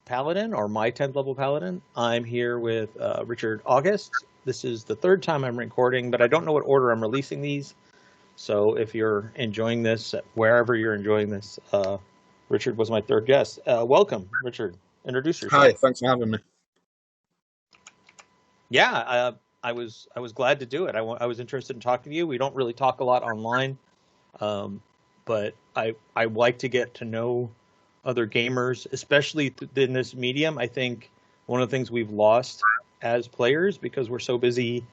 Paladin, or my 10th level Paladin. I'm here with Richard August. This is the third time I'm recording, but I don't know what order I'm releasing these. So if you're enjoying this, wherever you're enjoying this, Richard was my third guest. Welcome, Richard. Introduce yourself. Hi, thanks for having me. Yeah, I was glad to do it. I was interested in talking to you. We don't really talk a lot online, but I like to get to know other gamers, especially in this medium. I think one of the things we've lost as players, because we're so busy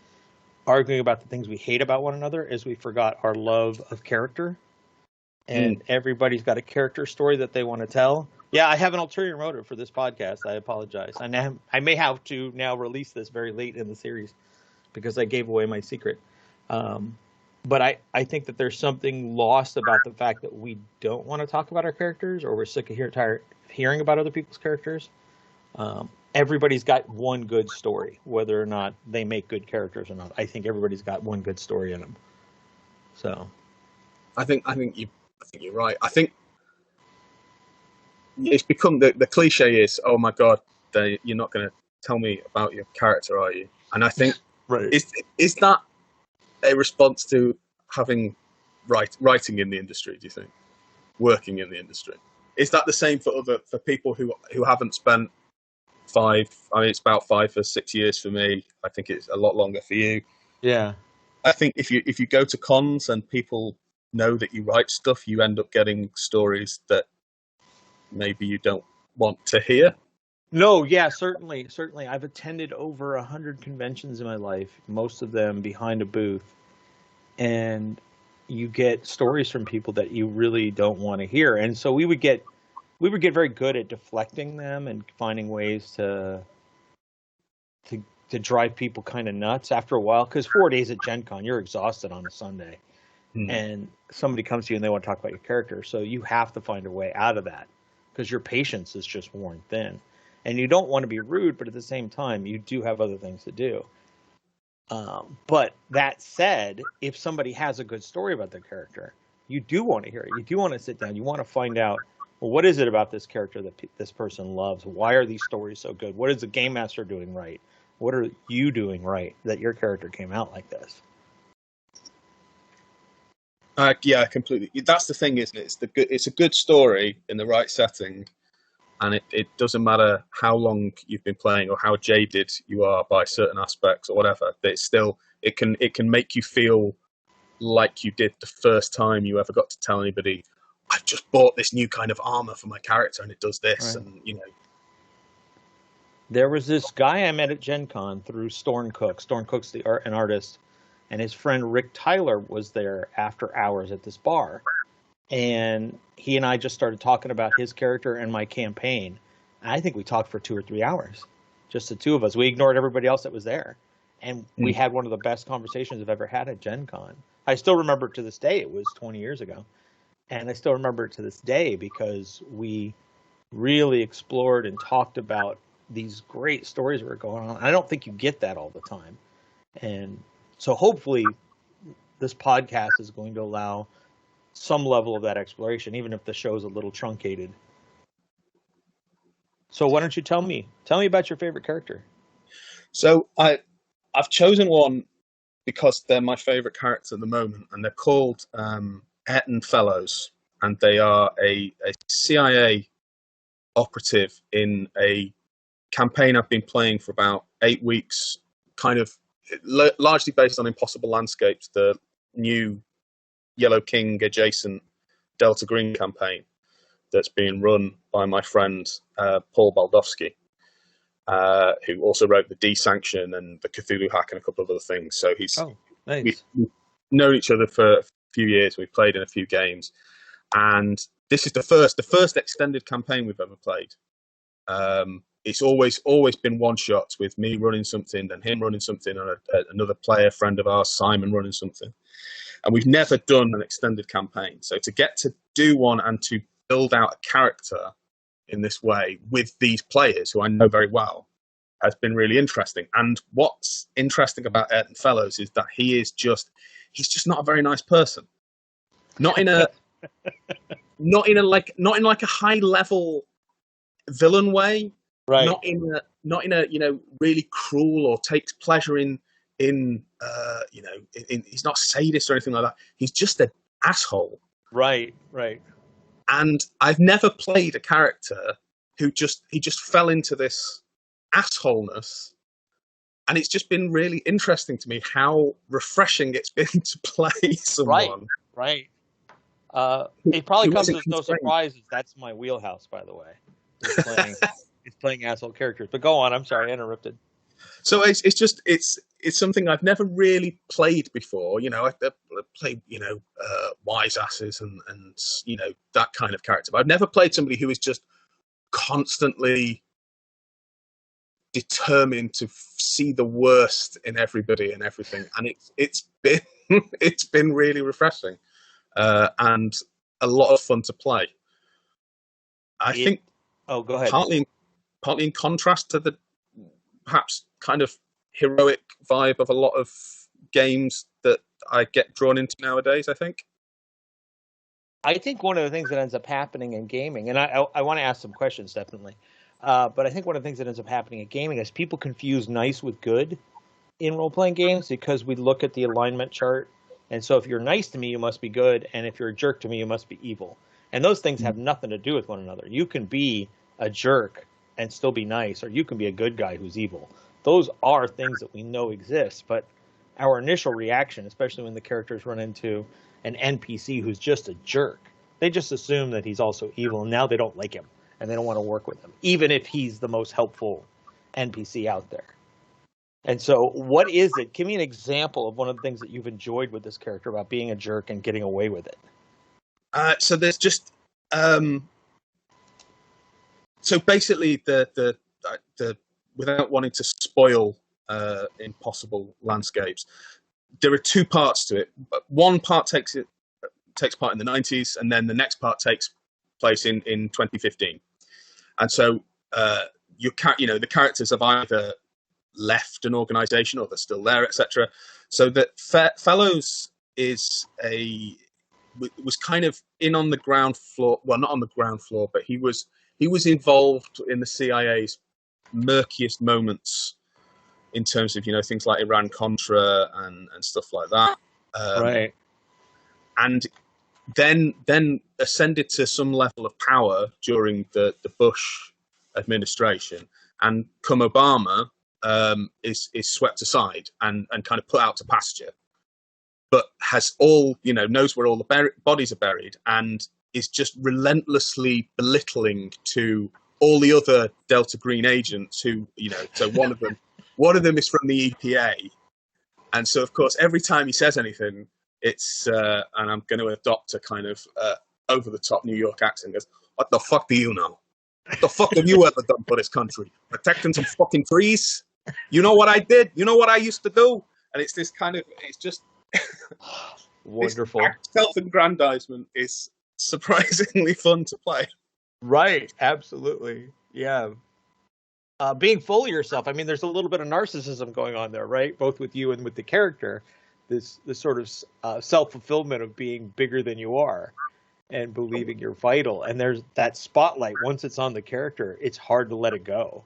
arguing about the things we hate about one another, is we forgot our love of character. And everybody's got a character story that they want to tell. Yeah, I have an ulterior motive for this podcast. I apologize. I may have to now release this very late in the series because I gave away my secret. But I think that there's something lost about the fact that we don't want to talk about our characters, or we're sick of tired of hearing about other people's characters. Everybody's got one good story, whether or not they make good characters or not. I think everybody's got one good story in them. So, I think you're right. I think it's become the cliche is, oh my god, you're not going to tell me about your character, are you? And I think right. Is that a response to having writing in the industry? Do you think, working in the industry, is that the same for people who haven't spent it's about 5 or 6 years for me. I think it's a lot longer for you. Yeah, I think if you go to cons and people know that you write stuff, you end up getting stories that maybe you don't want to hear. No, yeah, certainly. I've attended over 100 conventions in my life, most of them behind a booth, and you get stories from people that you really don't want to hear. And so we would get very good at deflecting them and finding ways to drive people kind of nuts after a while, because 4 days at Gen Con, you're exhausted on a Sunday, and somebody comes to you and they want to talk about your character, so you have to find a way out of that because your patience is just worn thin. And you don't want to be rude, but at the same time, you do have other things to do. But that said, if somebody has a good story about their character, you do want to hear it. You do want to sit down. You want to find out, well, what is it about this character that this person loves? Why are these stories so good? What is the game master doing right? What are you doing right that your character came out like this? Yeah, completely. That's the thing, isn't it? It's a good story in the right setting. And it doesn't matter how long you've been playing or how jaded you are by certain aspects or whatever. But it's still, it can make you feel like you did the first time you ever got to tell anybody, I've just bought this new kind of armor for my character and it does this. Right. And there was this guy I met at Gen Con through Storn Cook. Storn Cook's an artist, and his friend Rick Tyler was there after hours at this bar. And he and I just started talking about his character and my campaign. I think we talked for 2 or 3 hours, just the two of us. We ignored everybody else that was there. And we had one of the best conversations I've ever had at Gen Con. I still remember it to this day. It was 20 years ago. And I still remember it to this day because we really explored and talked about these great stories that were going on. I don't think you get that all the time. And so hopefully this podcast is going to allow some level of that exploration, even if the show's a little truncated. So why don't you tell me about your favorite character? So I've chosen one because they're my favorite character at the moment, and they're called Ayrton Fellows, and they are a CIA operative in a campaign I've been playing for about 8 weeks, kind of largely based on Impossible Landscapes, the new Yellow King adjacent Delta Green campaign that's being run by my friend Paul Baldowski, who also wrote the D-Sanction and the Cthulhu Hack and a couple of other things. So nice. We've known each other for a few years. We've played in a few games, and this is the first extended campaign we've ever played. It's always been one shots with me running something, then him running something, and another player friend of ours, Simon, running something. And we've never done an extended campaign. So to get to do one and to build out a character in this way with these players who I know very well has been really interesting. And what's interesting about Ayrton Fellows is that he's just not a very nice person. Not in like a high level villain way, Right. not in a really cruel or takes pleasure in he's not sadist or anything like that. He's just an asshole. Right. Right. And I've never played a character who just fell into this assholeness. And it's just been really interesting to me how refreshing it's been to play Right. someone Right. It probably who comes isn't as no constrained. surprise. That's my wheelhouse, by the way. Is playing is playing asshole characters. But go on. I'm sorry, I interrupted. So it's something I've never really played before. I played wise asses and that kind of character. But I've never played somebody who is just constantly determined to see the worst in everybody and everything, and it's been it's been really refreshing and a lot of fun to play. I It. think Oh, go ahead. partly in contrast to the perhaps kind of heroic vibe of a lot of games that I get drawn into nowadays. I think one of the things that ends up happening in gaming, and I want to ask some questions definitely, but I think one of the things that ends up happening in gaming is people confuse nice with good in role playing games because we look at the alignment chart, and so if you're nice to me, you must be good, and if you're a jerk to me, you must be evil, and those things have nothing to do with one another. You can be a jerk and still be nice, or you can be a good guy who's evil. Those are things that we know exist, but our initial reaction, especially when the characters run into an NPC who's just a jerk, they just assume that he's also evil, and now they don't like him, and they don't want to work with him, even if he's the most helpful NPC out there. And so, what is it? Give me an example of one of the things that you've enjoyed with this character about being a jerk and getting away with it. So there's just so basically the without wanting to spoil impossible landscapes, there are two parts to it. One part takes part in the 90s, and then the next part takes place in 2015. And so the characters have either left an organization or they're still there, etc. So that Fellows was kind of in on the ground floor. Well, not on the ground floor, but he was involved in the CIA's murkiest moments in terms of things like Iran Contra and stuff like that. Right. And then ascended to some level of power during the Bush administration, and come Obama, is swept aside and kind of put out to pasture, but has knows where all the bodies are buried, and is just relentlessly belittling to all the other Delta Green agents who, so one of them is from the EPA. And so, of course, every time he says anything, it's, and I'm going to adopt a kind of over-the-top New York accent, goes, "What the fuck do you know? What the fuck have you ever done for this country? Protecting some fucking trees? You know what I did? You know what I used to do?" And it's this kind of, it's just... Wonderful. Self-aggrandizement is surprisingly fun to play. Right. Absolutely. Yeah. Being full of yourself. I mean, there's a little bit of narcissism going on there, right? Both with you and with the character. This sort of self-fulfillment of being bigger than you are and believing you're vital. And there's that spotlight. Once it's on the character, it's hard to let it go.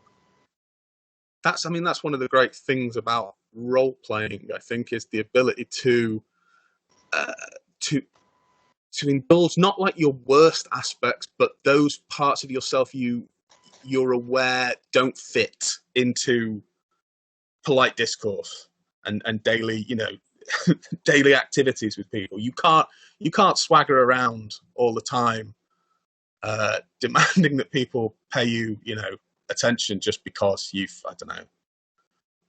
That's one of the great things about role playing, I think, is the ability to indulge not like your worst aspects, but those parts of yourself you're aware don't fit into polite discourse and daily daily activities with people. You can't swagger around all the time demanding that people pay you attention just because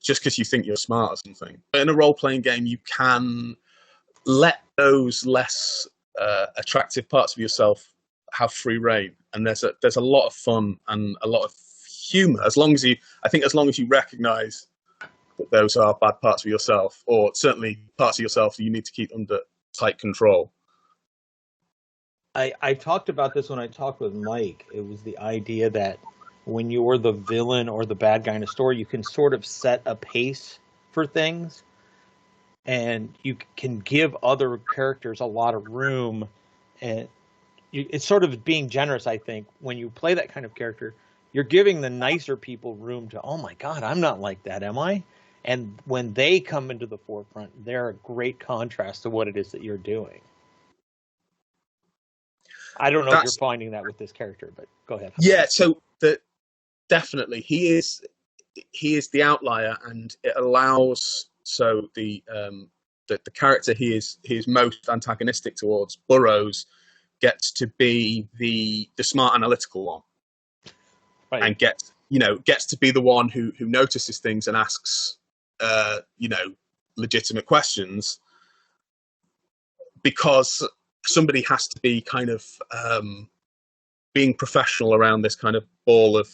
just because you think you're smart or something. But in a role-playing game, you can let those less attractive parts of yourself have free reign, and there's a lot of fun and a lot of humor as long as you recognize that those are bad parts of yourself, or certainly parts of yourself that you need to keep under tight control. I talked about this when I talked with Mike. It was the idea that when you're the villain or the bad guy in a story, you can sort of set a pace for things, and you can give other characters a lot of room. And it's sort of being generous, I think. When you play that kind of character, you're giving the nicer people room to, oh my God, I'm not like that, am I? And when they come into the forefront, they're a great contrast to what it is that you're doing. I don't know if you're finding that with this character, but go ahead. Yeah, so definitely he is the outlier, and it allows the character he is most antagonistic towards, Burroughs, gets to be the smart analytical one, right, and gets to be the one who notices things and asks legitimate questions, because somebody has to be kind of being professional around this kind of ball of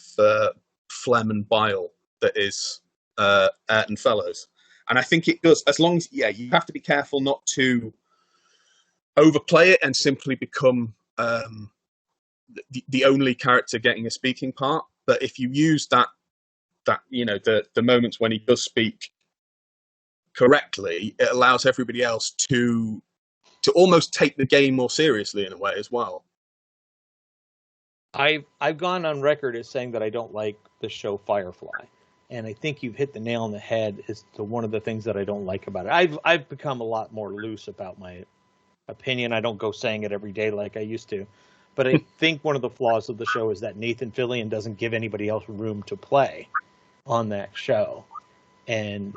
phlegm and bile that is Ayrton Fellows. And I think it does, as long as, you have to be careful not to overplay it and simply become the only character getting a speaking part. But if you use that the moments when he does speak correctly, it allows everybody else to almost take the game more seriously in a way as well. I've gone on record as saying that I don't like the show Firefly, and I think you've hit the nail on the head as to one of the things that I don't like about it. I've become a lot more loose about my opinion. I don't go saying it every day like I used to, but I think one of the flaws of the show is that Nathan Fillion doesn't give anybody else room to play on that show, and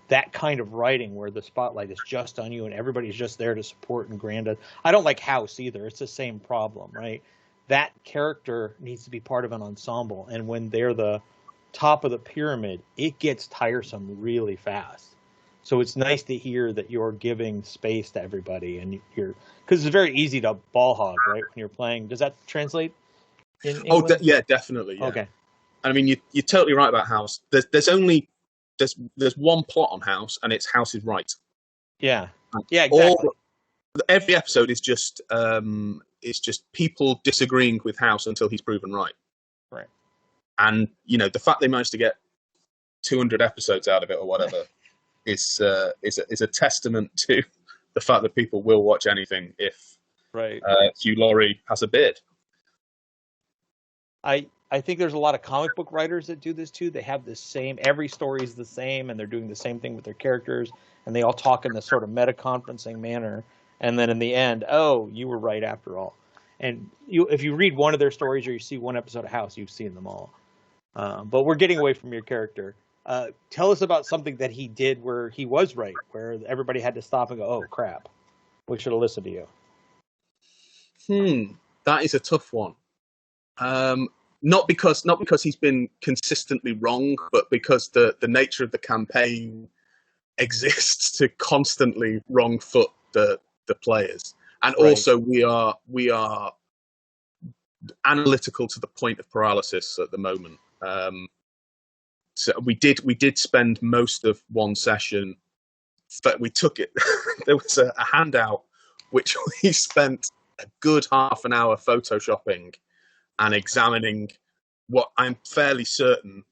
that kind of writing where the spotlight is just on you and everybody's just there to support and grant it. I don't like House either. It's the same problem, right? That character needs to be part of an ensemble, and when they're the top of the pyramid, it gets tiresome really fast. So it's nice to hear that you're giving space to everybody, and because it's very easy to ball hog, right? When you're playing, does that translate in English? Yeah, definitely. Yeah. Okay. I mean, you're totally right about House. There's one plot on House, and it's House is right. Yeah. Yeah, exactly. Every episode is just people disagreeing with House until he's proven right. Right. And the fact they managed to get 200 episodes out of it or whatever is a testament to the fact that people will watch anything if Hugh Laurie has a beard. I think there's a lot of comic book writers that do this too. They have the same, every story is the same, and they're doing the same thing with their characters, and they all talk in this sort of meta-conferencing manner. And then in the end, oh, you were right after all. And if you read one of their stories or you see one episode of House, you've seen them all. But we're getting away from your character. Tell us about something that he did where he was right, where everybody had to stop and go, oh, crap, we should have listened to you. That is a tough one. Not because he's been consistently wrong, but because the nature of the campaign exists to constantly wrong foot the players. And also we are analytical to the point of paralysis at the moment. So we did spend most of one session, but we took it. There was a handout which we spent a good half an hour photoshopping and examining what I'm fairly certain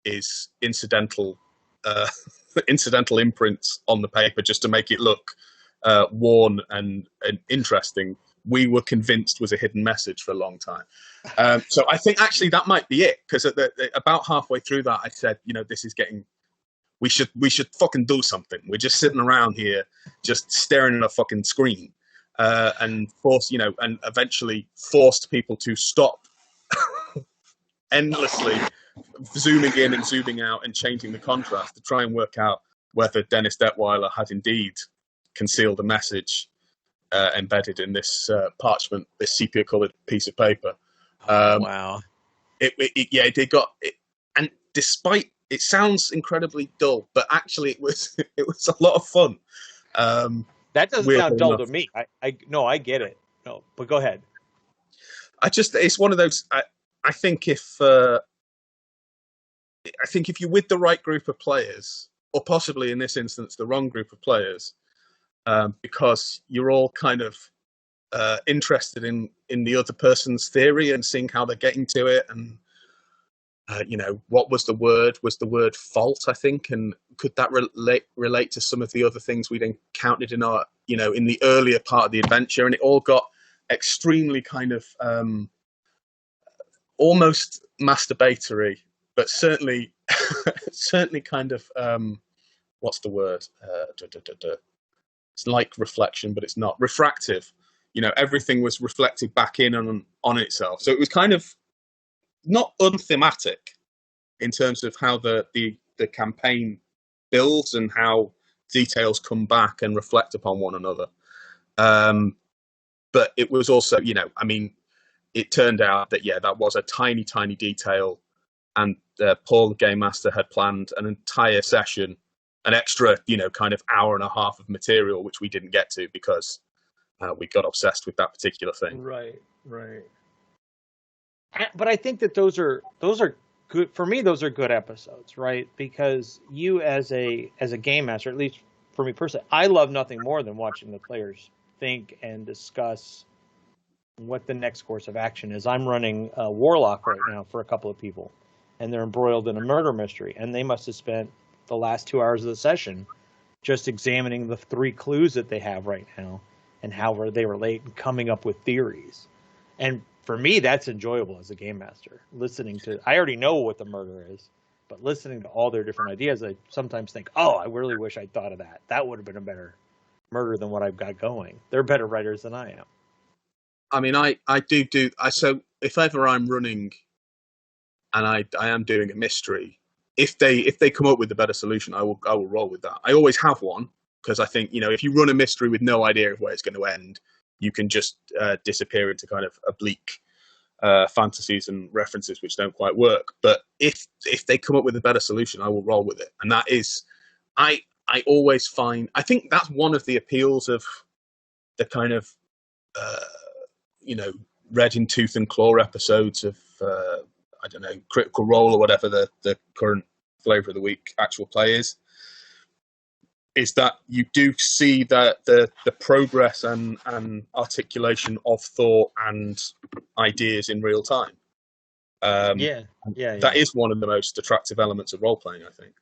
is incidental imprints on the paper just to make it look worn and interesting. We were convinced was a hidden message for a long time. So I think actually that might be it, because about halfway through that I said, this is getting. We should fucking do something. We're just sitting around here, just staring at a fucking screen, and and eventually forced people to stop endlessly zooming in and zooming out and changing the contrast to try and work out whether Dennis Detweiler had indeed concealed a message embedded in this parchment, this sepia-coloured piece of paper. Wow! It did got it, and despite it sounds incredibly dull, but actually it was a lot of fun. That doesn't sound dull to me. I get it. No, but go ahead. It's one of those. I think if you're with the right group of players, or possibly in this instance the wrong group of players, because you're all kind of interested in the other person's theory and seeing how they're getting to it, and what was the word? Was the word fault? I think, and could that relate to some of the other things we'd encountered in our in the earlier part of the adventure? And it all got extremely kind of almost masturbatory, but certainly certainly kind of what's the word? It's like reflection, but it's not refractive. Everything was reflected back in on itself. So it was kind of not unthematic in terms of how the campaign builds and how details come back and reflect upon one another. But it was also, it turned out that, that was a tiny, tiny detail. And Paul, the game master, had planned an entire session, an extra, kind of hour and a half of material, which we didn't get to because we got obsessed with that particular thing. Right. But I think that those are good for me. Those are good episodes, right? Because you, as a game master, at least for me personally, I love nothing more than watching the players think and discuss what the next course of action is. I'm running a Warlock right now for a couple of people, and they're embroiled in a murder mystery, and they must have spent the last 2 hours of the session just examining the 3 clues that they have right now and how they relate and coming up with theories. And for me, that's enjoyable as a game master. I already know what the murder is, but listening to all their different ideas, I sometimes think, oh, I really wish I'd thought of that. That would have been a better murder than what I've got going. They're better writers than I am. I mean, I do. So if ever I'm running and I am doing a mystery, if they come up with a better solution, I will roll with that. I always have one because I think, if you run a mystery with no idea of where it's going to end, you can just disappear into kind of oblique fantasies and references which don't quite work. But if they come up with a better solution, I will roll with it. And that is, I always find, I think that's one of the appeals of the kind of, red in tooth and claw episodes of, I don't know, Critical Role or whatever the current flavor of the week actual play is that you do see that the progress and articulation of thought and ideas in real time. Yeah. That is one of the most attractive elements of role playing, I think.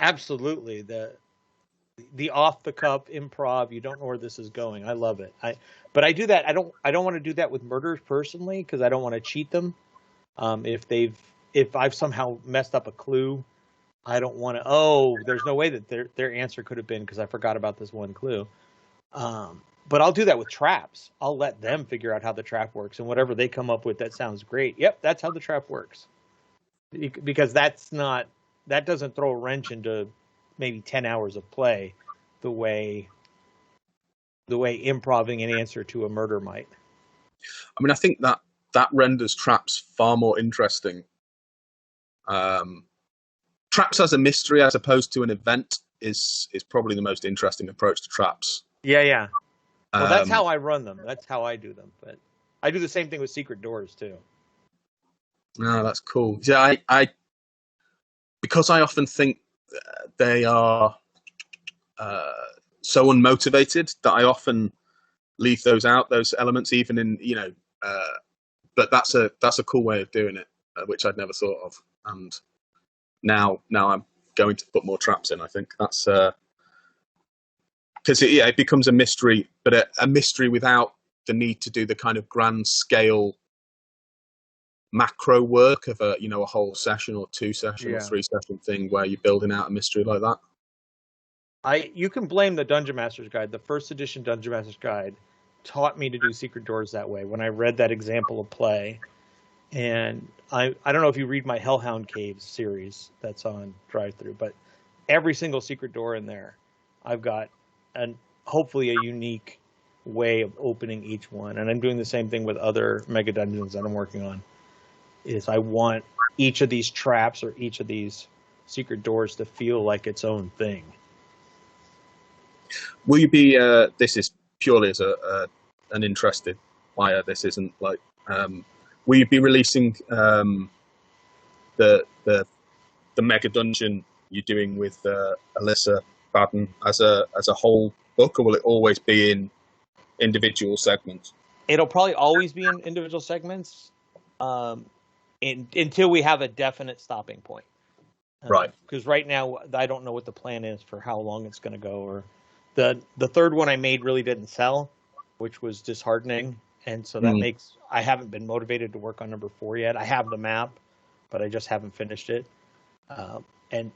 Absolutely. The off the cuff improv, you don't know where this is going. I love it. But I do that. I don't want to do that with murders personally because I don't want to cheat them. If I've somehow messed up a clue, I don't want to. There's no way that their answer could have been because I forgot about this one clue. But I'll do that with traps. I'll let them figure out how the trap works, and whatever they come up with that sounds great. Yep, that's how the trap works. Because that doesn't throw a wrench into maybe 10 hours of play the way improving an answer to a murder might. I mean, I think that renders traps far more interesting. Traps as a mystery as opposed to an event is probably the most interesting approach to traps. Yeah. Well, that's how I run them. That's how I do them. But I do the same thing with secret doors too. No, that's cool. Yeah, I because I often think they are so unmotivated that I often leave those elements, even in but that's a cool way of doing it, which I'd never thought of, and now I'm going to put more traps in. I think that's because it becomes a mystery, but a mystery without the need to do the kind of grand scale macro work of a whole session or 2 session or 3 session thing where you're building out a mystery like that. You can blame the Dungeon Master's Guide. The first edition Dungeon Master's Guide taught me to do secret doors that way when I read that example of play. And I don't know if you read my Hellhound Caves series that's on Drive-Thru, but every single secret door in there, I've got hopefully a unique way of opening each one. And I'm doing the same thing with other mega dungeons that I'm working on. Is I want each of these traps or each of these secret doors to feel like its own thing. Will you be? This is purely as an interested player. This isn't like. Will you be releasing the mega dungeon you're doing with Alyssa Baden as a whole book, or will it always be in individual segments? It'll probably always be in individual segments. Until we have a definite stopping point. Right. Because right now, I don't know what the plan is for how long it's going to go. Or the third one I made really didn't sell, which was disheartening. and so that Mm. makes I haven't been motivated to work on number 4 yet. I have the map, but I just haven't finished it. And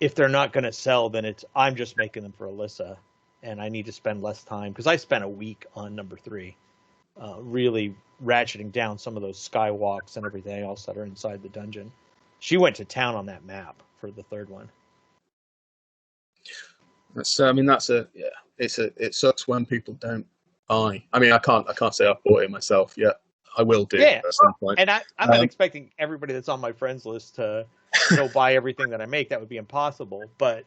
if they're not going to sell, then I'm just making them for Alyssa, and I need to spend less time because I spent a week on number 3, really ratcheting down some of those skywalks and everything else that are inside the dungeon. She went to town on that map for the 3rd one. It sucks when people don't buy. I mean, I can't say I've bought it myself yet. I will do Yeah, at some point. and I'm not expecting everybody that's on my friends list to go buy everything that I make. That would be impossible. But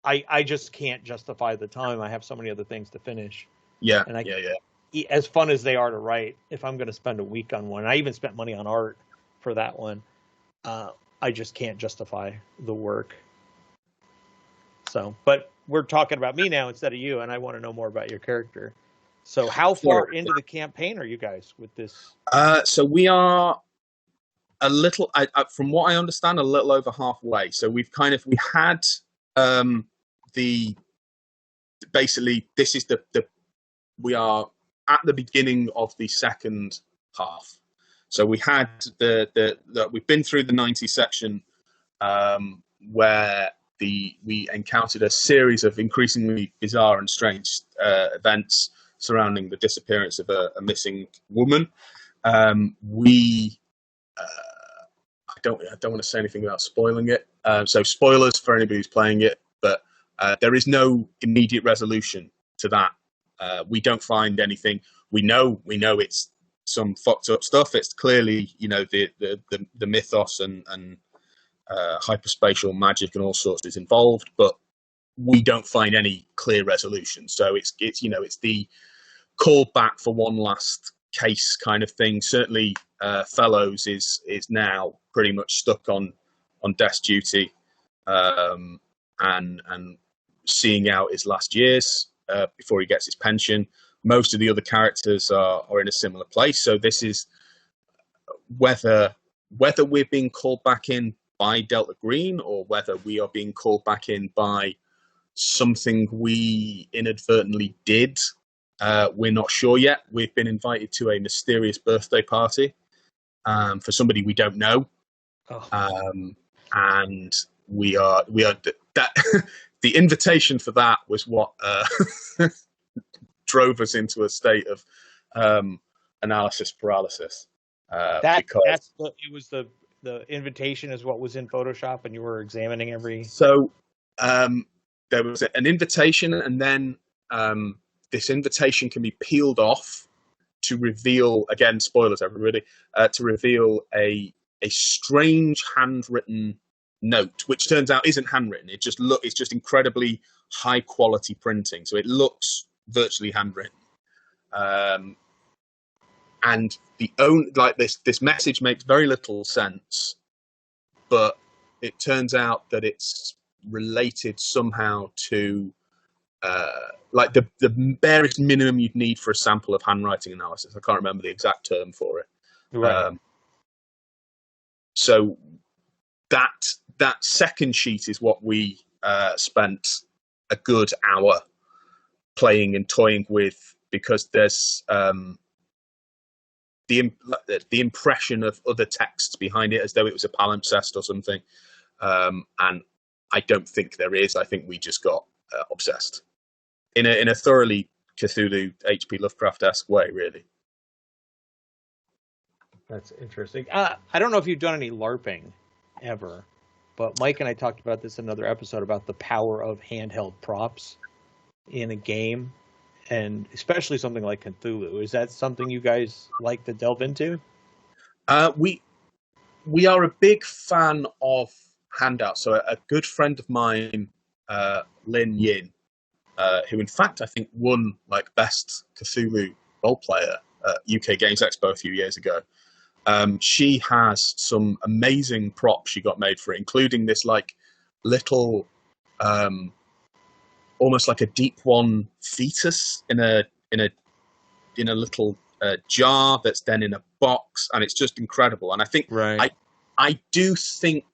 I just can't justify the time. I have so many other things to finish. Yeah, and yeah. As fun as they are to write, if I'm going to spend a week on one, I even spent money on art for that one. I just can't justify the work. So, but we're talking about me now instead of you, and I want to know more about your character. So how far into the campaign are you guys with this? So we are a little, from what I understand, a little over halfway. So we had basically this is we are at the beginning of the second half. So we had we've been through the 90 section where we encountered a series of increasingly bizarre and strange events surrounding the disappearance of a missing woman. I don't want to say anything without spoiling it. So spoilers for anybody who's playing it, but there is no immediate resolution to that. We don't find anything. We know it's some fucked up stuff. It's clearly, the mythos and hyperspatial magic and all sorts is involved, but we don't find any clear resolution. So it's the call back for one last case kind of thing. Certainly, Fellows is now pretty much stuck on desk duty, and seeing out his last years before he gets his pension. Most of the other characters are in a similar place. So this is whether we're being called back in by Delta Green or whether we are being called back in by something we inadvertently did. We're not sure yet. We've been invited to a mysterious birthday party for somebody we don't know. And we are that the invitation for that was what drove us into a state of analysis paralysis. It was the invitation is what was in Photoshop, and you were examining every. So there was an invitation, and then this invitation can be peeled off to reveal, again, spoilers, everybody, to reveal a strange handwritten note, which turns out isn't handwritten. It's just incredibly high quality printing, so it looks virtually handwritten. And this message makes very little sense, but it turns out that it's related somehow to the barest minimum you'd need for a sample of handwriting analysis. I can't remember the exact term for it. Right. So that second sheet is what we spent a good hour playing and toying with, because there's the impression of other texts behind it, as though it was a palimpsest or something. And I don't think there is. I think we just got obsessed in a thoroughly Cthulhu H.P. Lovecraft-esque way, really. That's interesting. I don't know if you've done any LARPing ever, but Mike and I talked about this in another episode about the power of handheld props in a game, and especially something like Cthulhu. Is that something you guys like to delve into? We are a big fan of handouts. So a good friend of mine, Lin Yin, who in fact I think won best Cthulhu role player at UK Games Expo a few years ago. She has some amazing props she got made for it, including this little, almost like a deep one fetus in a little jar that's then in a box, and it's just incredible. And I think I do think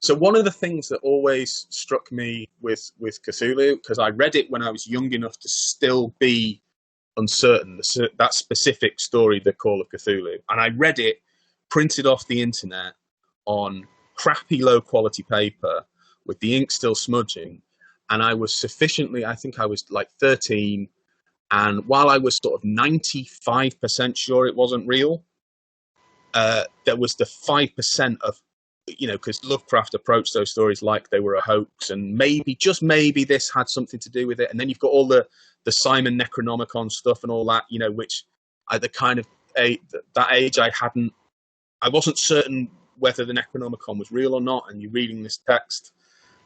so. One of the things that always struck me with Cthulhu, because I read it when I was young enough to still be uncertain, that specific story, The Call of Cthulhu. And I read it printed off the internet on crappy low quality paper with the ink still smudging. And I was sufficiently, I think I was like 13. And while I was sort of 95% sure it wasn't real, there was the 5% of, because Lovecraft approached those stories like they were a hoax, and maybe, just maybe, this had something to do with it. And then you've got all the Simon Necronomicon stuff and all that, which at the kind of that age I wasn't certain whether the Necronomicon was real or not. And you're reading this text,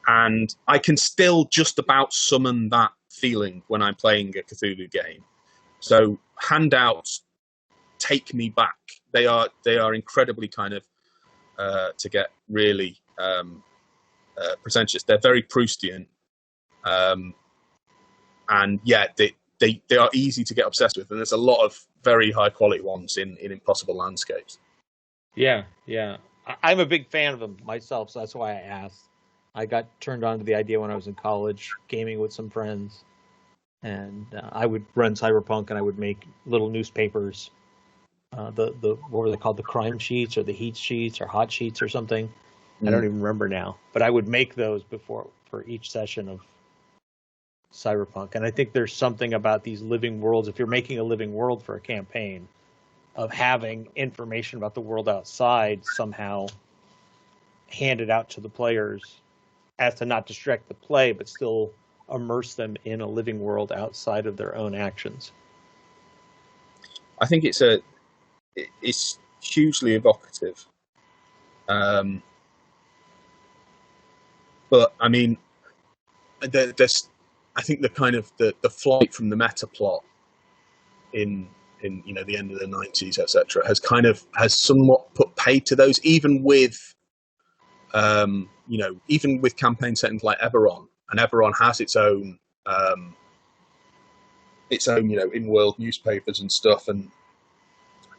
and I can still just about summon that feeling when I'm playing a Cthulhu game. So handouts take me back. They are incredibly kind of to get really pretentious. They're very Proustian, and yeah, they are easy to get obsessed with. And there's a lot of very high quality ones in Impossible Landscapes. Yeah. I'm a big fan of them myself, so that's why I asked. I got turned on to the idea when I was in college, gaming with some friends, and I would run Cyberpunk, and I would make little newspapers. What were they called? The crime sheets or the heat sheets or hot sheets or something. I don't even remember now, but I would make those for each session of Cyberpunk. And I think there's something about these living worlds. If you're making a living world for a campaign, of having information about the world outside somehow handed out to the players as to not distract the play, but still immerse them in a living world outside of their own actions. I think it's hugely evocative. But I mean, there's, I think the kind of the flight from the meta plot in the end of the 90s, etc., has somewhat put paid to those, even with campaign settings like Eberron. And Eberron has its own in-world newspapers and stuff, and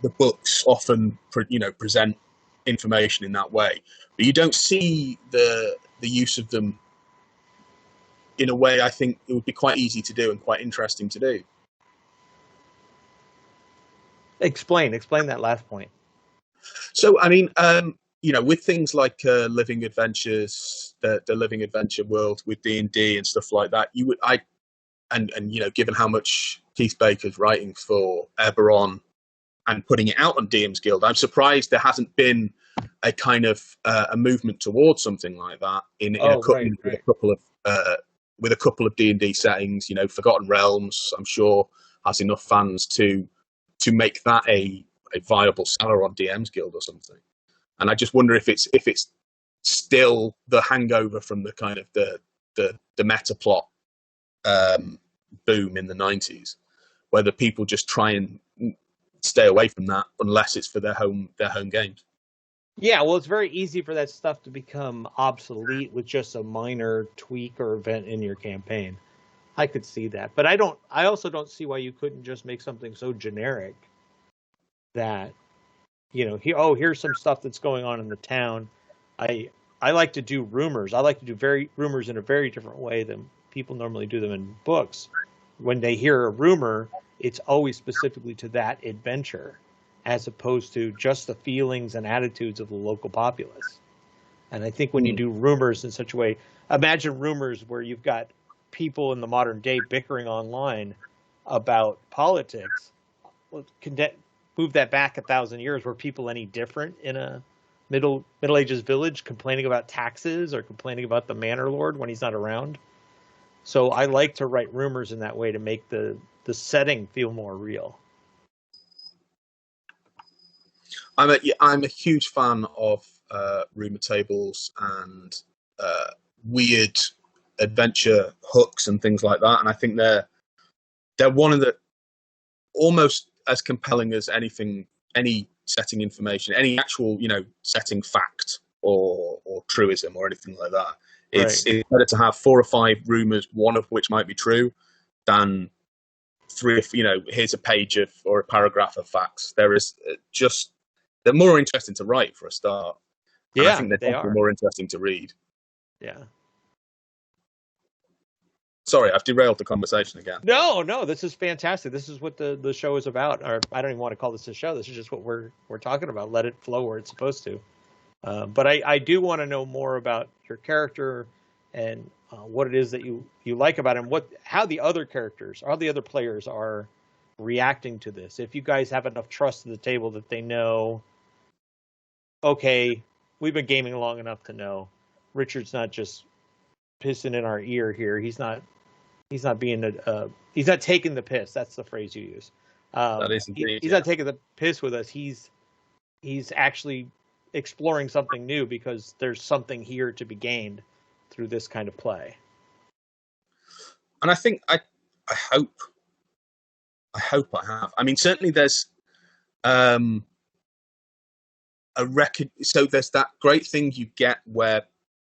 the books often present information in that way, but you don't see the use of them in a way I think it would be quite easy to do and quite interesting to do. Explain that last point. So, I mean, with things like Living Adventures, the Living Adventure world with D&D and stuff like that, given how much Keith Baker's writing for Eberron and putting it out on DM's Guild, I'm surprised there hasn't been a kind of a movement towards something like that with a couple of D&D settings. Forgotten Realms, I'm sure, has enough fans to make that a viable seller on DM's Guild or something. And I just wonder if it's still the hangover from the kind of the meta plot boom in the 90s, whether people just try and stay away from that unless it's for their home games. Yeah, well, it's very easy for that stuff to become obsolete with just a minor tweak or event in your campaign. I could see that, but I also don't see why you couldn't just make something so generic that, here's some stuff that's going on in the town. I like to do rumors. I like to do rumors in a very different way than people normally do them in books. When they hear a rumor, it's always specifically to that adventure, as opposed to just the feelings and attitudes of the local populace. And I think when you do rumors in such a way, imagine rumors where you've got people in the modern day bickering online about politics. Well, move that back 1,000 years. Were people any different in a Middle Ages village complaining about taxes or complaining about the manor lord when he's not around? So I like to write rumors in that way to make the setting feel more real. I'm a huge fan of rumor tables and weird adventure hooks and things like that, and I think they're one of the almost as compelling as any setting information, any actual setting fact or truism or anything like that. It's better to have 4 or 5 rumors, one of which might be true, than 3 here's a page or a paragraph of facts. They're more interesting to write for a start. And yeah, I think they're more interesting to read. Yeah. Sorry, I've derailed the conversation again. No, this is fantastic. This is what the show is about. Or I don't even want to call this a show. This is just what we're talking about. Let it flow where it's supposed to. But I do want to know more about your character and what it is that you like about him. How the other characters, how the other players are reacting to this. If you guys have enough trust at the table that they know, okay, we've been gaming long enough to know Richard's not just pissing in our ear here. He's not being he's not taking the piss. That's the phrase you use. That is indeed. He's not taking the piss with us. He's actually exploring something new because there's something here to be gained through this kind of play. And I think I hope I have. I mean, certainly there's so there's that great thing you get where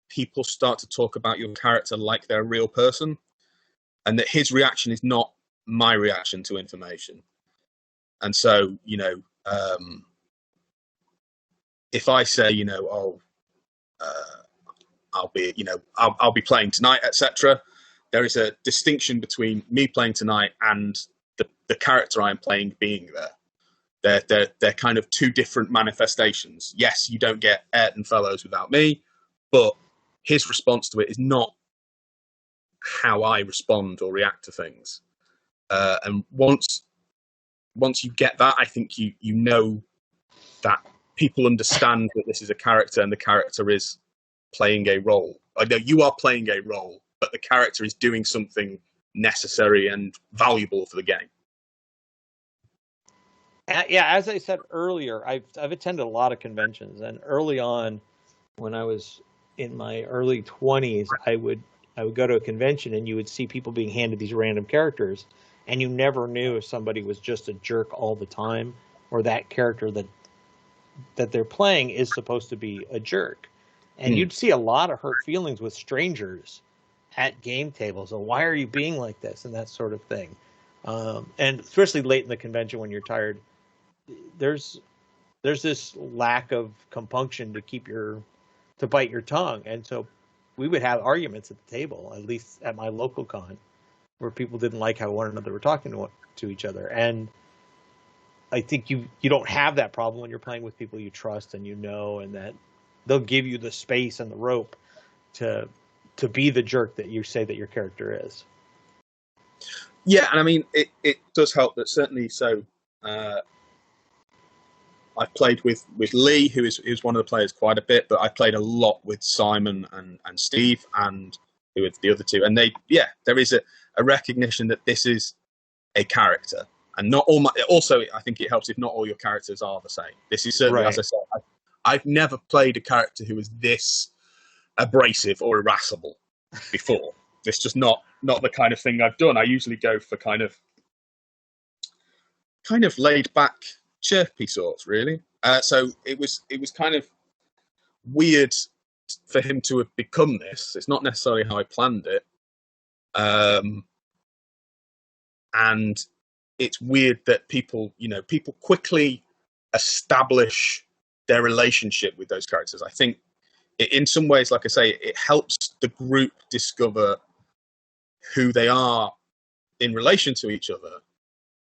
people start to talk about your character like they're a real person, and that his reaction is not my reaction to information. And so, if I say, I'll be playing tonight, etc., there is a distinction between me playing tonight and the character I'm playing being there. They're kind of two different manifestations. Yes, you don't get Ayrton Fellows without me, but his response to it is not how I respond or react to things. And once you get that, I think you know that people understand that this is a character and the character is playing a role. I know you are playing a role, but the character is doing something necessary and valuable for the game. Yeah, as I said earlier, I've attended a lot of conventions, and early on, when I was in my early 20s, I would go to a convention and you would see people being handed these random characters, and you never knew if somebody was just a jerk all the time or that character that they're playing is supposed to be a jerk. And you'd see a lot of hurt feelings with strangers at game tables. And why are you being like this? And that sort of thing. And especially late in the convention when you're tired, there's this lack of compunction to bite your tongue. And so we would have arguments at the table, at least at my local con, where people didn't like how one another were talking to each other. And I think you don't have that problem when you're playing with people you trust and and that they'll give you the space and the rope to be the jerk that you say that your character is. Yeah, and I mean, it does help that certainly. So I've played with Lee, who is one of the players, quite a bit, but I played a lot with Simon and Steve, and who are the other two. And there is a recognition that this is a character. And not all also, I think it helps if not all your characters are the same. This is certainly, as I said, I've never played a character who was this abrasive or irascible before. It's just not the kind of thing I've done. I usually go for kind of laid back, chirpy sorts, really. So it was kind of weird for him to have become this. It's not necessarily how I planned it. And it's weird that people quickly establish their relationship with those characters. I think in some ways, like I say, it helps the group discover who they are in relation to each other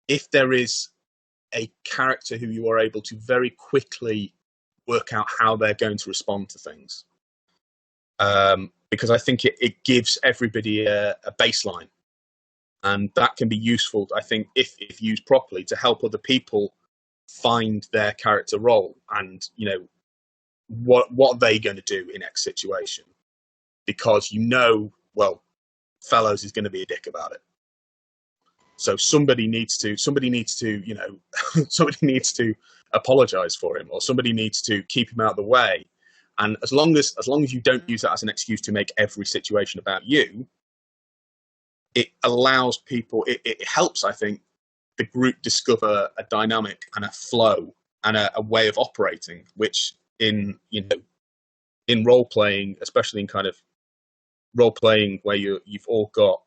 if there is a character who you are able to very quickly work out how they're going to respond to things. Because I think it gives everybody a baseline. And that can be useful, I think, if used properly, to help other people find their character role and, what are they going to do in X situation? Because well, Fellows is going to be a dick about it. So somebody needs to somebody needs to apologize for him, or somebody needs to keep him out of the way. And as long as you don't use that as an excuse to make every situation about you, it allows people, it helps, I think, the group discover a dynamic and a flow and a way of operating, which in role playing, especially in kind of role playing where you've all got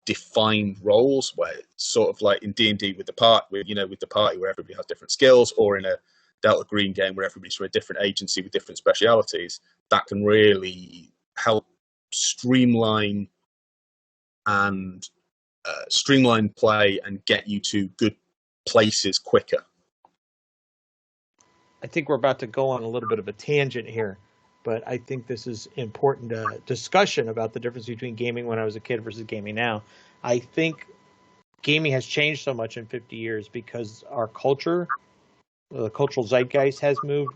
defined roles, where it's sort of like in D&D with the party where everybody has different skills, or in a Delta Green game where everybody's from a different agency with different specialities, that can really help streamline and streamline play and get you to good places quicker. I think we're about to go on a little bit of a tangent here, but I think this is important discussion about the difference between gaming when I was a kid versus gaming now. I think gaming has changed so much in 50 years because our culture, the cultural zeitgeist has moved.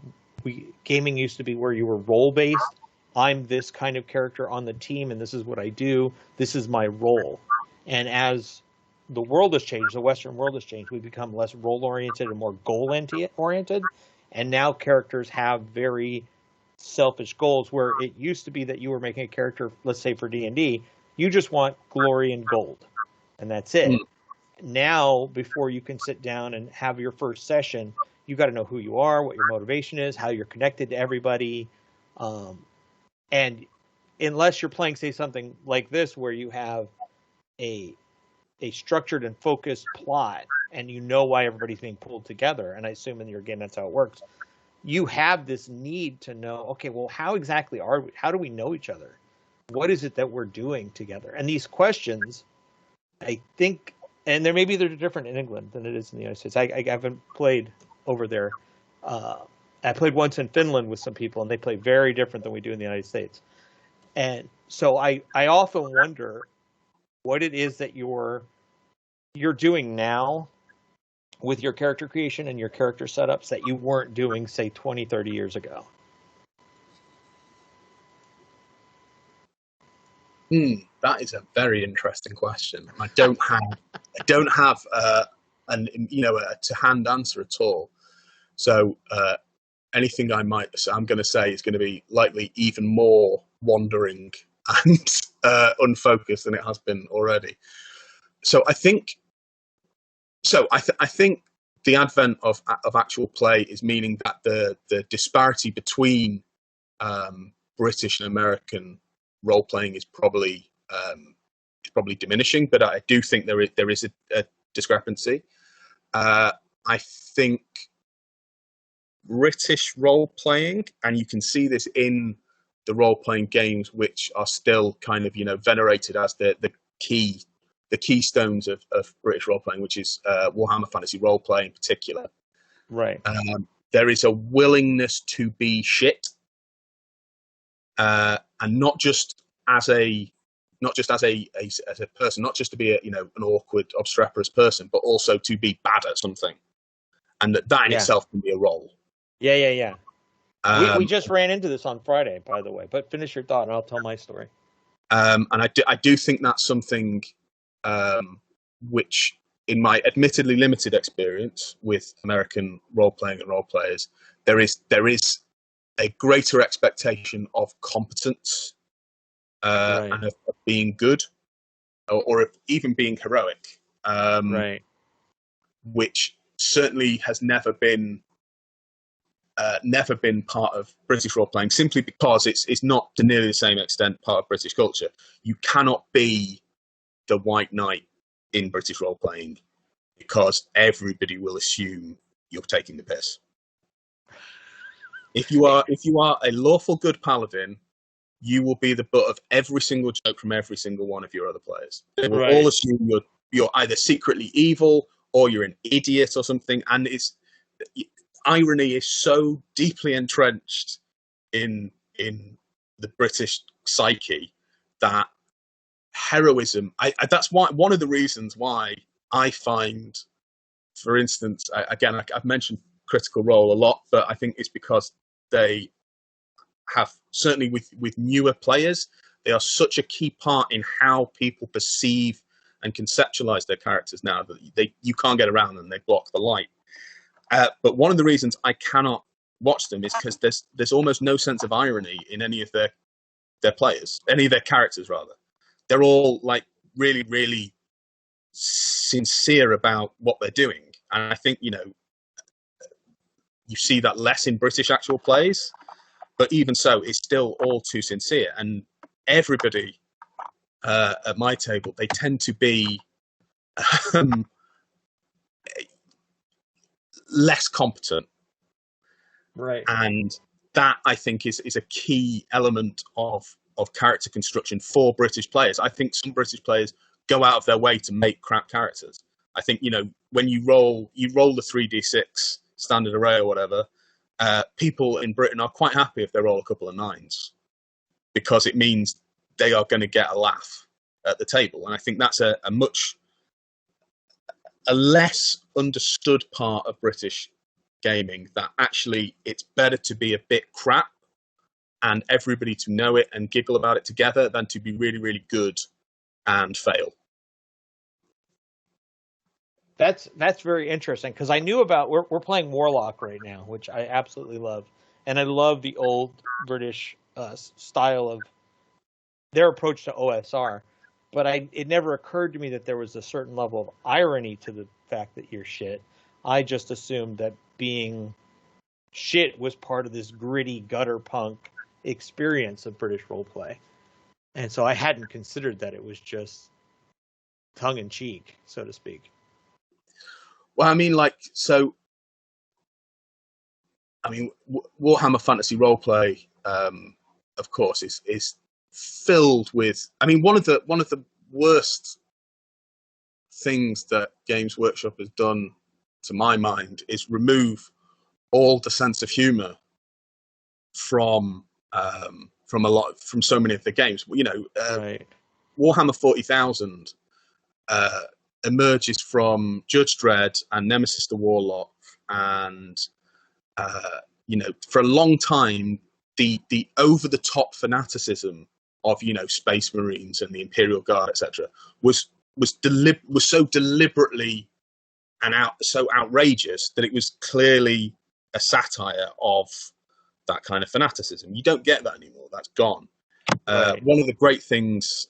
Gaming used to be where you were role based. I'm this kind of character on the team, and this is what I do. This is my role. And as the world has changed, the Western world has changed, we've become less role oriented and more goal oriented. And now characters have very selfish goals, where it used to be that you were making a character, let's say for D&D, you just want glory and gold, and that's it. Now, before you can sit down and have your first session, you got to know who you are, what your motivation is, how you're connected to everybody. And unless you're playing, say, something like this, where you have a structured and focused plot, and you know why everybody's being pulled together, and I assume in your game that's how it works, you have this need to know, okay, well, how exactly are we? How do we know each other? What is it that we're doing together? And these questions, I think, and maybe they're different in England than it is in the United States. I haven't played over there. I played once in Finland with some people, and they play very different than we do in the United States. And so I often wonder what it is that you're doing now with your character creation and your character setups that you weren't doing, say, 20, 30 years ago. That is a very interesting question. I don't have a to-hand answer at all. So anything I'm going to say is going to be likely even more wandering and unfocused than it has been already. So I think the advent of actual play is meaning that the disparity between British and American role playing is probably diminishing, but I do think there is a discrepancy. I think British role playing, and you can see this in the role playing games which are still kind of venerated as the keystones of British role playing, which is Warhammer Fantasy role play in particular. Right. There is a willingness to be shit, and not just as a person, not just to be an awkward, obstreperous person, but also to be bad at something, and that in itself can be a role. Yeah. We just ran into this on Friday, by the way. But finish your thought, and I'll tell my story. And I do think that's something which, in my admittedly limited experience with American role playing and role players, there is a greater expectation of competence and of being good, or of even being heroic, which certainly has never been part of British role playing, simply because it's not to nearly the same extent part of British culture. You cannot be the white knight in British role playing because everybody will assume you're taking the piss. If you are a lawful good paladin, you will be the butt of every single joke from every single one of your other players. They will all assume you're either secretly evil or you're an idiot or something, and irony is so deeply entrenched in the British psyche that heroism. That's why one of the reasons why I find, for instance, I've mentioned Critical Role a lot, but I think it's because they have, certainly with newer players, they are such a key part in how people perceive and conceptualize their characters now that you can't get around them. They block the light. But one of the reasons I cannot watch them is because there's almost no sense of irony in any of their players, any of their characters rather. They're all like really, really sincere about what they're doing, and I think you see that less in British actual plays. But even so, it's still all too sincere, and everybody at my table, they tend to be less competent, right? And that, I think, is a key element of of character construction for British players. I think some British players go out of their way to make crap characters. I think, when you roll the 3d6 standard array or whatever, people in Britain are quite happy if they roll a couple of 9s, because it means they are going to get a laugh at the table. And I think that's a less understood part of British gaming, that actually it's better to be a bit crap and everybody to know it and giggle about it together than to be really, really good and fail. That's very interesting, because I knew about we're playing Warlock right now, which I absolutely love, and I love the old British style of their approach to OSR, but it never occurred to me that there was a certain level of irony to the fact that you're shit. I just assumed that being shit was part of this gritty gutter punk experience of British roleplay, and so I hadn't considered that it was just tongue in cheek, so to speak. Well, Warhammer Fantasy Roleplay, of course, is filled with. One of the worst things that Games Workshop has done, to my mind, is remove all the sense of humour from so many of the games. Right. Warhammer 40,000 emerges from Judge Dredd and Nemesis the Warlock, and for a long time the over the top fanaticism of Space Marines and the Imperial Guard, etc., was so deliberately and so outrageous that it was clearly a satire of that kind of fanaticism. You don't get that anymore. That's gone. Right. One of the great things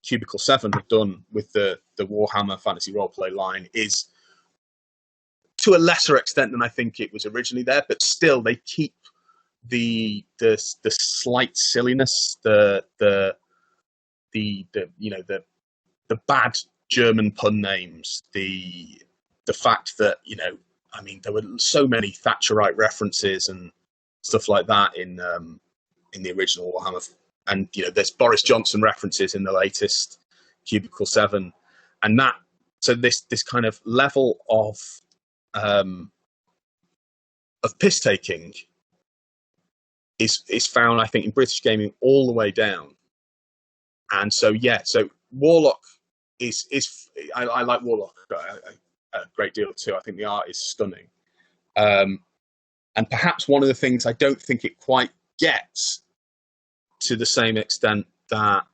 Cubicle 7 have done with the Warhammer Fantasy Roleplay line is, to a lesser extent than I think it was originally there, but still they keep the slight silliness, the bad German pun names, the fact that there were so many Thatcherite references and stuff like that in the original Warhammer. And there's Boris Johnson references in the latest Cubicle 7, and this kind of level of piss taking is found, I think, in British gaming all the way down. And so Warlock is I like Warlock a great deal too. I think the art is stunning, and perhaps one of the things I don't think it quite gets to the same extent that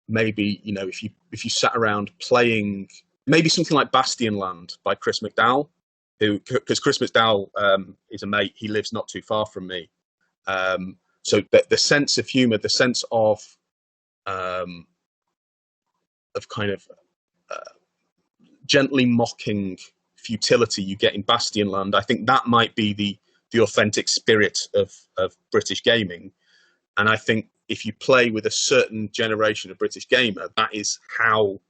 maybe if you sat around playing maybe something like Bastionland by Chris McDowell, because Chris McDowell is a mate. He lives not too far from me, so the sense of humour, the sense of kind of gently mocking futility you get in Bastionland, I think that might be the authentic spirit of British gaming. And I think if you play with a certain generation of British gamer, that is how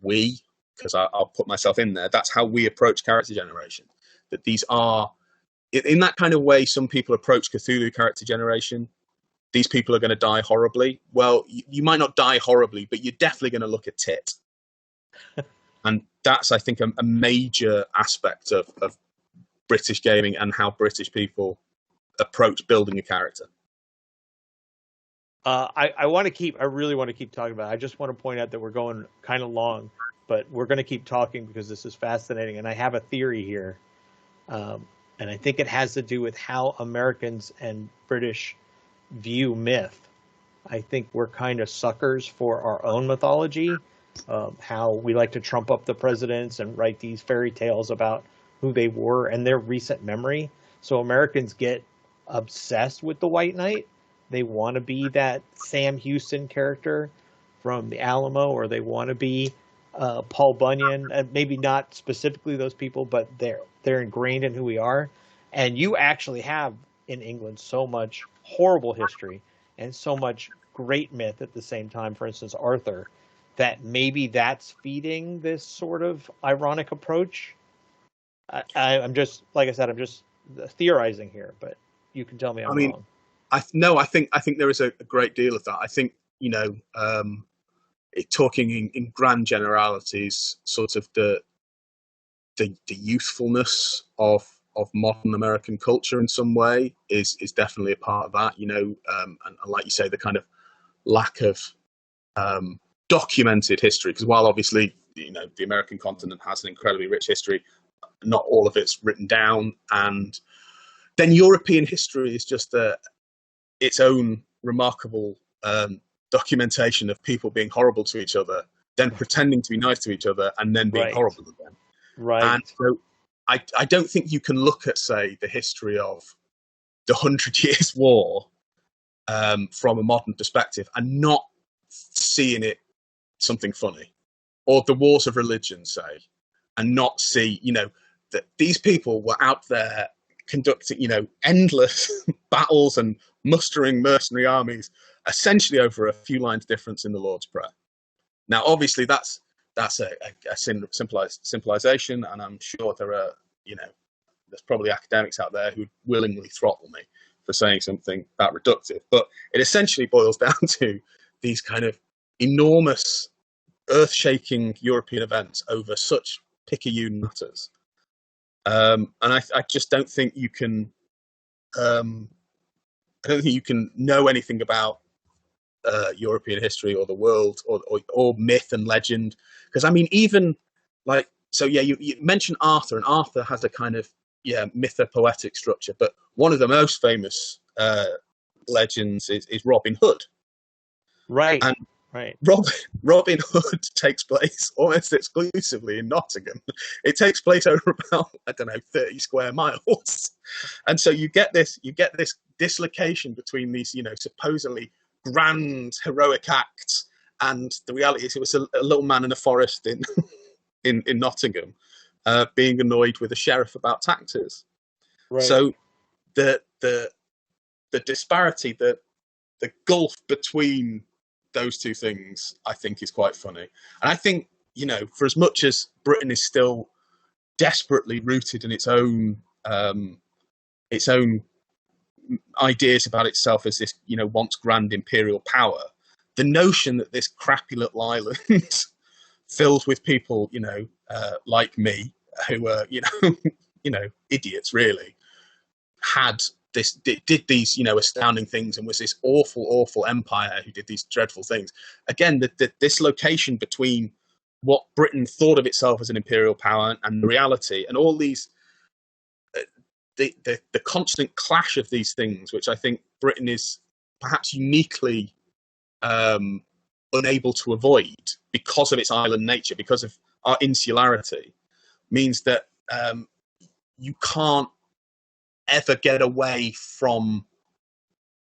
we, because I'll put myself in there, that's how we approach character generation. That these are, in that kind of way, some people approach Cthulhu character generation. These people are going to die horribly. Well, you might not die horribly, but you're definitely going to look a tit. And that's, I think, a major aspect of British gaming and how British people approach building a character. I really want to keep talking about it. I just want to point out that we're going kind of long, but we're going to keep talking because this is fascinating. And I have a theory here. And I think it has to do with how Americans and British view myth. I think we're kind of suckers for our own mythology, how we like to trump up the presidents and write these fairy tales about who they were and their recent memory. So Americans get obsessed with the White Knight. They want to be that Sam Houston character from the Alamo, or they want to be Paul Bunyan. Maybe not specifically those people, but they're ingrained in who we are. And you actually have in England so much horrible history and so much great myth at the same time. For instance, Arthur, that maybe that's feeding this sort of ironic approach. I'm just, like I said, I'm just theorizing here, but you can tell me I'm wrong. No, I think there is a great deal of that. I think talking in grand generalities, sort of the youthfulness of modern American culture in some way is definitely a part of that. And like you say, the kind of lack of documented history, because while obviously the American continent has an incredibly rich history, not all of it's written down, and then European history is just its own remarkable documentation of people being horrible to each other, then pretending to be nice to each other, and then being horrible again. Right. And so I don't think you can look at, say, the history of the 100 Years' War from a modern perspective and not see in it something funny, or the wars of religion, say, and not see, that these people were out there conducting, endless battles and mustering mercenary armies, essentially over a few lines difference in the Lord's Prayer. Now, obviously, that's a simplification, and I'm sure there are, there's probably academics out there who would willingly throttle me for saying something that reductive. But it essentially boils down to these kind of enormous, earth-shaking European events over such picayune matters. And I just don't think you can. I don't think you can know anything about European history or the world or myth and legend, because I mean, even like, so yeah, you mentioned Arthur, and Arthur has a kind of mythopoetic structure, but one of the most famous legends is Robin Hood. Right. And right. Robin Hood takes place almost exclusively in Nottingham. It takes place over about, 30 square miles. And so you get this dislocation between these, supposedly grand heroic acts and the reality is it was a little man in a forest in Nottingham being annoyed with the sheriff about taxes. Right. So the disparity, the gulf between those two things, I think, is quite funny. And I think, for as much as Britain is still desperately rooted in its own ideas about itself as this, once grand imperial power, the notion that this crappy little island filled with people, like me, who are, idiots really, did these, astounding things and was this awful empire who did these dreadful things. Again, the dislocation between what Britain thought of itself as an imperial power and the reality, and all these, the constant clash of these things, which I think Britain is perhaps uniquely unable to avoid because of its island nature, because of our insularity, means that you can't ever get away from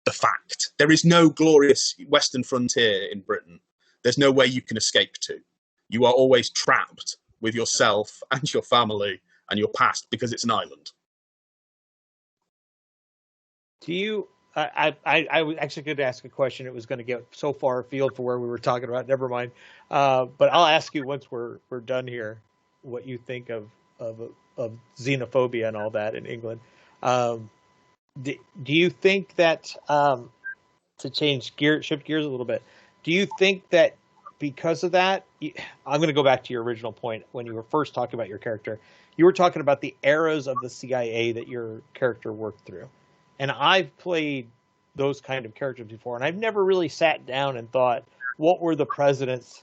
the fact. There is no glorious western frontier in Britain. There's no way you can escape to. You are always trapped with yourself and your family and your past because it's an island. Do you? I was actually going to ask a question. It was going to get so far afield for where we were talking about. Never mind. But I'll ask you once we're done here, what you think of xenophobia and all that in England. Do you think that to shift gears a little bit? Do you think that because of that, I'm going to go back to your original point when you were first talking about your character. You were talking about the eras of the CIA that your character worked through. And I've played those kind of characters before, and I've never really sat down and thought, who were the presidents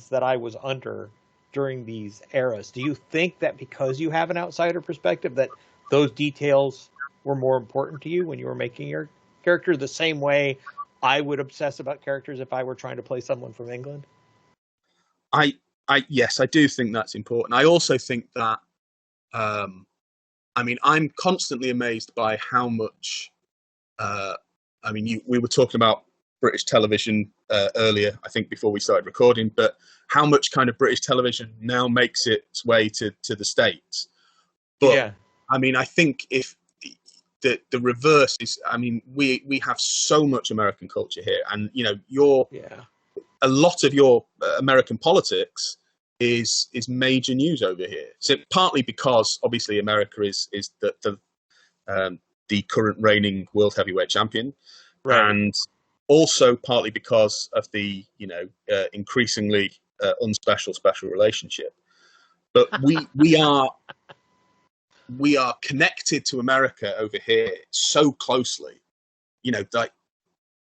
that I was under during these eras? Do you think that because you have an outsider perspective that those details were more important to you when you were making your character, the same way I would obsess about characters if I were trying to play someone from England? Yes, I do think that's important. I also think that I'm constantly amazed by how much. We were talking about British television earlier, I think, before we started recording, but how much kind of British television now makes its way to the States. But yeah. I think if the reverse is, we have so much American culture here, and a lot of your American politics is major news over here. So partly because obviously America is the the current reigning world heavyweight champion, Right. and also partly because of the increasingly unspecial special relationship. But we are connected to America over here so closely. Like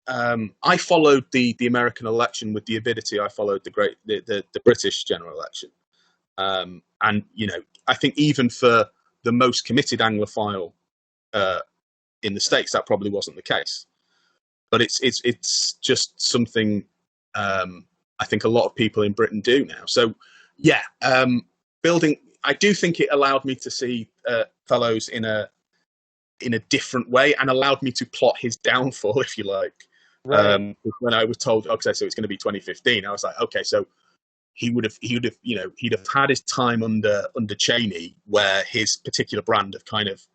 I followed the American election with the avidity I followed the British general election. And I think even for the most committed Anglophile in the States, that probably wasn't the case. But it's just something I think a lot of people in Britain do now. So yeah, building. I do think it allowed me to see Fellows in a different way, and allowed me to plot his downfall, if you like. Right. When I was told, okay, so it's going to be 2015, I was like, okay, so he'd have had his time under Cheney, where his particular brand of kind of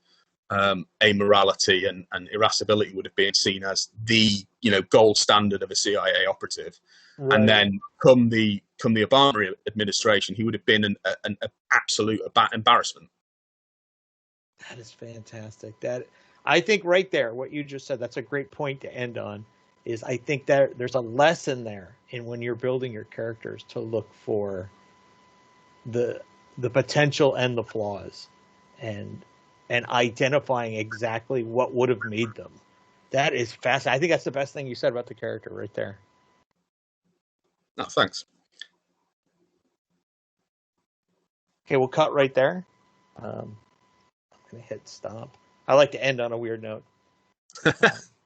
amorality and irascibility would have been seen as the gold standard of a CIA operative, and Right. then come the Obama administration, he would have been an absolute embarrassment. That is fantastic. That I think right there, what you just said, that's a great point to end on. Is I think that there's a lesson there in when you're building your characters to look for the potential and the flaws, and identifying exactly what would have made them. That is fascinating. I think that's the best thing you said about the character right there. No, thanks. Okay, we'll cut right there. I'm going to hit stop. I like to end on a weird note.